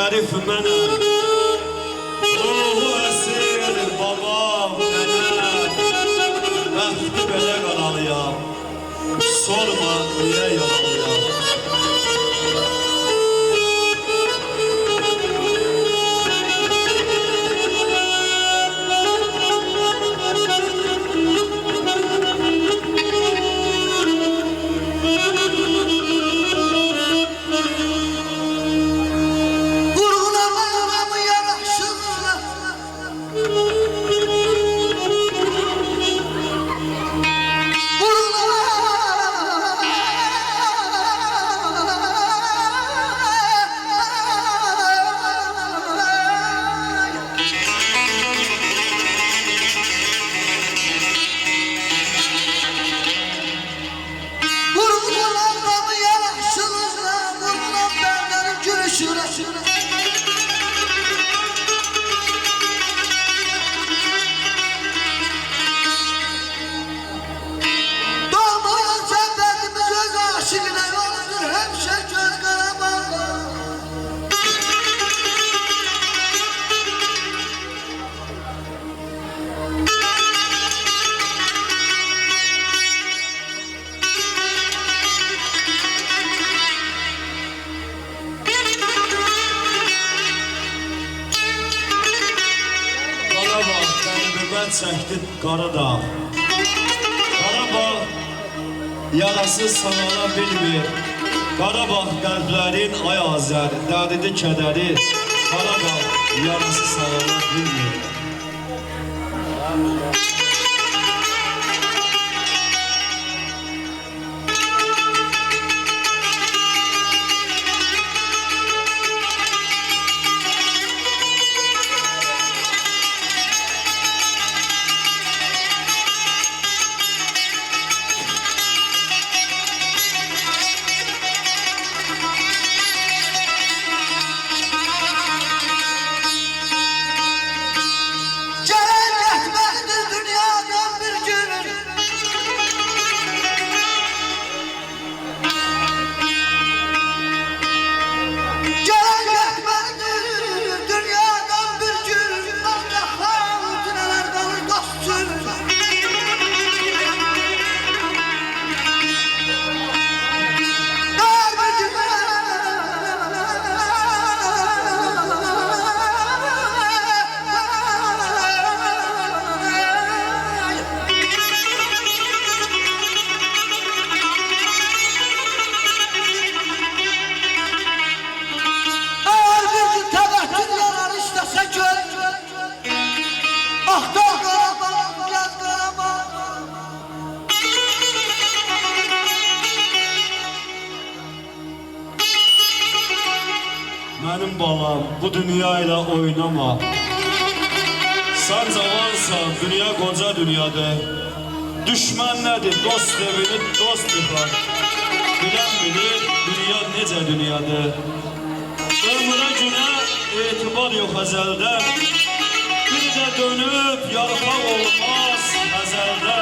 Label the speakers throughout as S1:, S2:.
S1: Arif mənəm, ruhu əsir, babam, nənəm. Bəxti belə qaralıyam, sorma niyə yaralıyam. Çəkdi Qaradağ. Qarabağ yarası sağala bilmir. Qarabağ qəlblərin ay azər, dərdidi kədəri. Qarabağ yarası sağala bilmir. Mənim balam, bu dünya ilə oynama. Sən cavansan, dünya qoca dünyadır. Düşmən nədir, dost evini dost yıxar. Bilən bilir, dünya necə dünyadır. Ömrə günə etibar yox əzəldə. Bir də dönüb yarpaq olmaz əzəldə.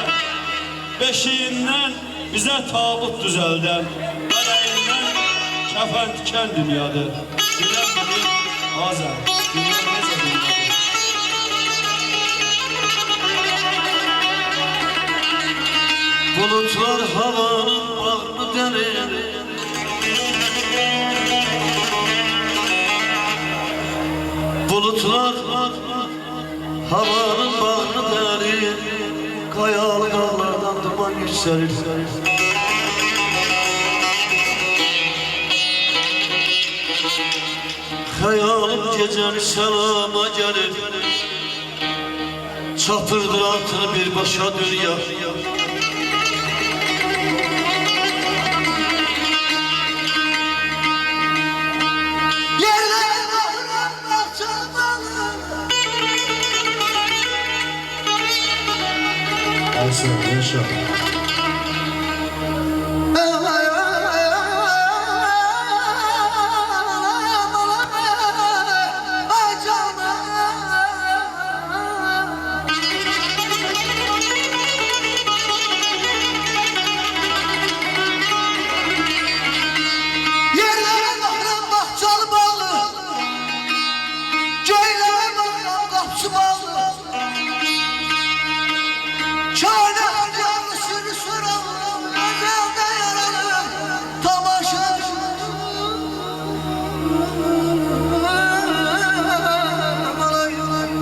S1: Beşiyindən bizə tabut düzəldən. Mələyindən kəfən tikən dünyadır. Bilən bilir, Azər, dünya necə dünyadır.
S2: Bulutlar havanın bağrını delir. Bulutlar havanın bağrını delir. Kayalı dağlardan duman yükselir. Hayalım gecəni selama gelir. Çapırdır altını bir başa dünya.
S1: Ayşe, yaşa.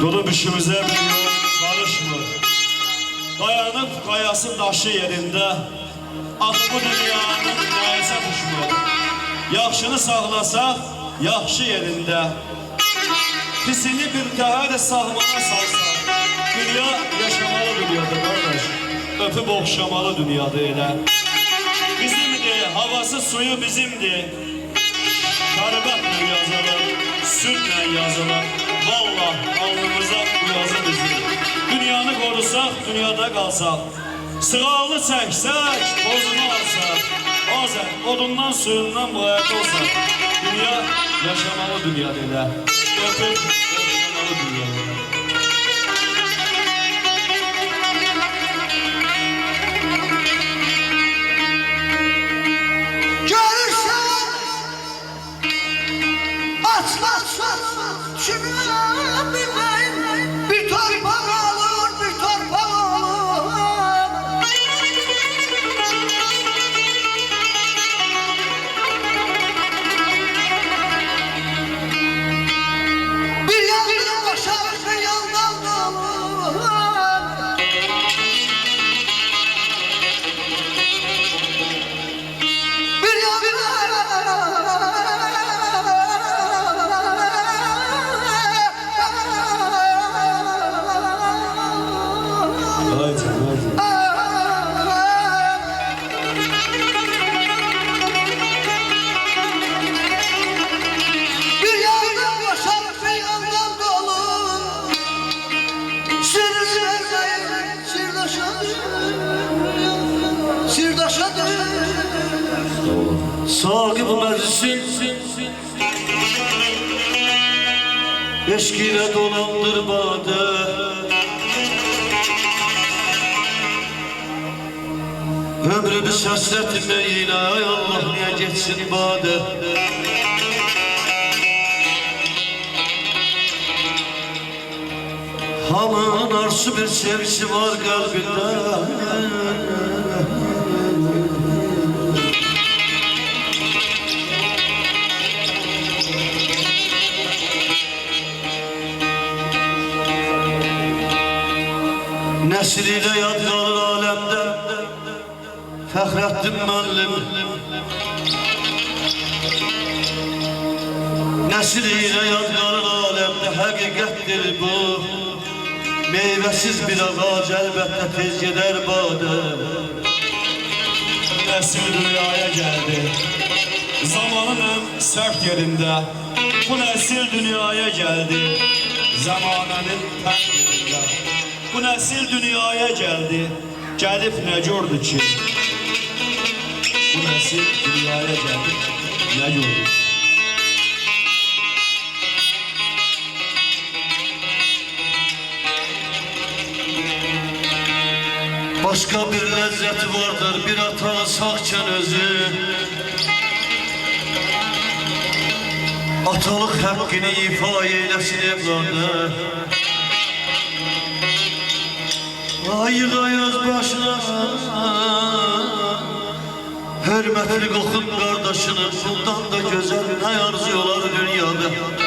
S1: Durub işimizə bir yol karışmır. Dayanıb qayası daşı yerində, axı bu dünyanın nəyisə düşmür. Yaxşını saxlasaq, yaxşı yerində, pisini bir təhər sağmana salsaq, dünya yaşamalı dünyadır qardaş, öpüb oxşamalı dünyadır elə. Bizimdir, havası suyu bizimdir, şərbətle yazılır, sütle yazılır. Vallahi alnımıza bu yazı bizim. Dünyanı korusaq, dünyada qalsaq. Sığalını çəksək, tozunu alsaq. Azər, odundan, suyundan müğayət olsaq. Dünya yaşamalı dünyada elə. Öpüb, yaşamalı dünyada.
S2: Bir torpak olur, bir torpak olur. Bir yandan boşar, bir yandan olur. Bir yandan Sağib meclisin eşkine dolandır bade. Ömrümüz hasretime yine ay Allah niye geçsin bade. Hamının arzu bir sevgisi var kalbinde. Nesliyle yad kalır alemde Fəxrəddin müəllim. Nesliyle yad kalır alemde Həqiqətdir bu. Meyvəsiz bir ağac əlbəttə tez gedər badə.
S1: Nəsil dünyaya gəldi, zamanın ən sərt yerində. Bu nəsil dünyaya gəldi, zamanənin tək yerində. Bu nəsil dünyaya gəldi, gəlib nə gördü ki? Bu nəsil dünyaya gəldi, nə gördü?
S2: Başka bir lezzet vardır bir ata sağken özü. Atalık hakkını ifa eylesin evladı. Ayığa yaz başına hürmetli kokun kardeşinin bundan da güzel ne arzuyorlar dünyada.